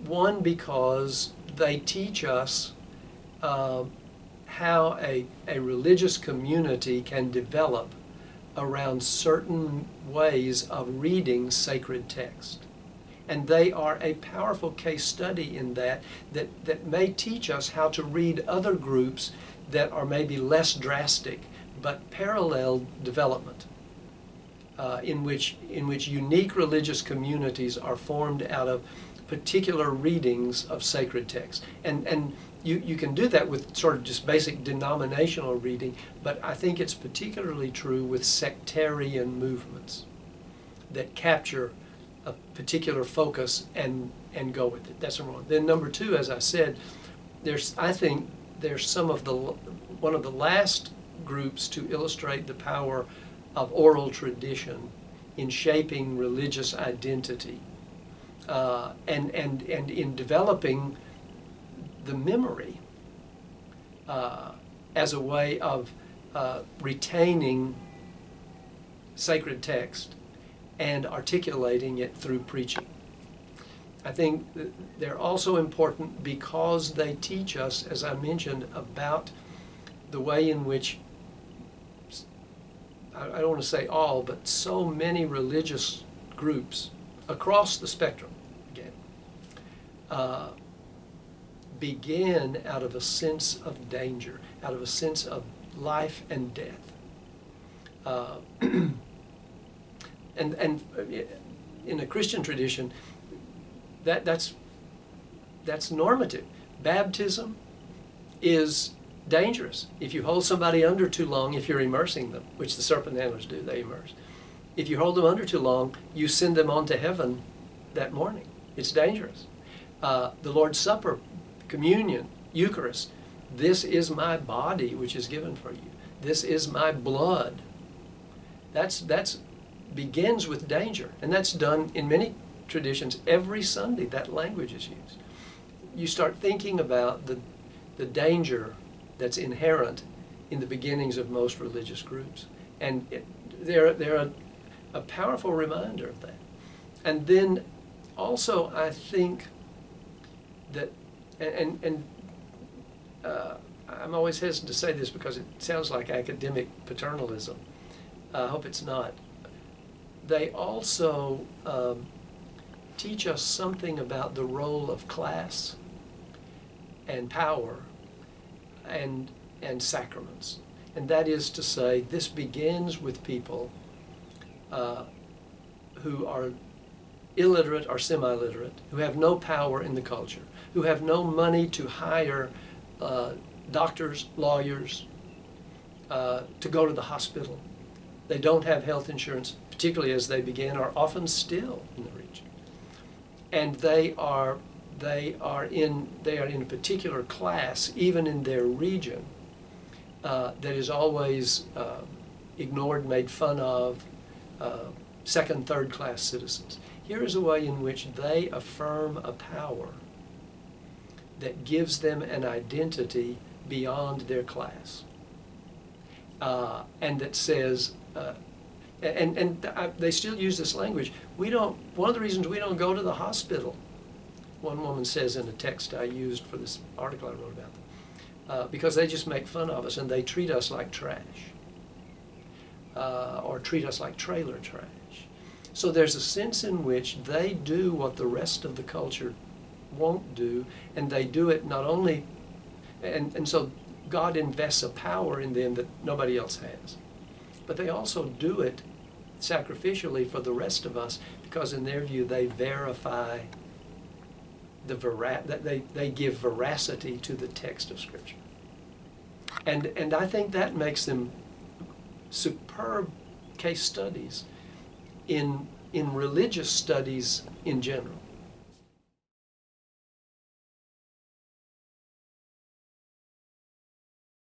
One, because they teach us how a religious community can develop around certain ways of reading sacred text. And they are a powerful case study in that may teach us how to read other groups that are maybe less drastic, but parallel development, in which unique religious communities are formed out of particular readings of sacred texts. And you can do that with sort of just basic denominational reading, but I think it's particularly true with sectarian movements that capture a particular focus and go with it. That's number one. Then number two, as I said, I think there's one of the last groups to illustrate the power of oral tradition in shaping religious identity, and in developing the memory as a way of retaining sacred text and articulating it through preaching. I think they're also important because they teach us, as I mentioned, about the way in which, I don't want to say all, but so many religious groups across the spectrum, again, begin out of a sense of danger, out of a sense of life and death. And in a Christian tradition, that's normative. Baptism is dangerous. If you hold somebody under too long, if you're immersing them, which the serpent handlers do, they immerse. If you hold them under too long, you send them on to heaven that morning. It's dangerous. The Lord's Supper, communion, Eucharist, this is my body which is given for you. This is my blood. That's begins with danger, and that's done in many traditions. Every Sunday that language is used. You start thinking about the danger that's inherent in the beginnings of most religious groups, and they're a powerful reminder of that. And then also I think that, I'm always hesitant to say this because it sounds like academic paternalism. I hope it's not. They also teach us something about the role of class and power and sacraments. And that is to say, this begins with people who are illiterate or semi-literate, who have no power in the culture, who have no money to hire doctors, lawyers, to go to the hospital. They don't have health insurance, particularly as they began, are often still in the region. And they are in a particular class, even in their region, that is always ignored, made fun of, second, third class citizens. Here is a way in which they affirm a power that gives them an identity beyond their class, and that says, they still use this language. One of the reasons we don't go to the hospital, one woman says in a text I used for this article I wrote about them, because they just make fun of us and they treat us like trash, or treat us like trailer trash. So there's a sense in which they do what the rest of the culture won't do, and they do it not only, and so God invests a power in them that nobody else has. But they also do it sacrificially for the rest of us, because in their view they verify they give veracity to the text of Scripture. And I think that makes them superb case studies in religious studies in general.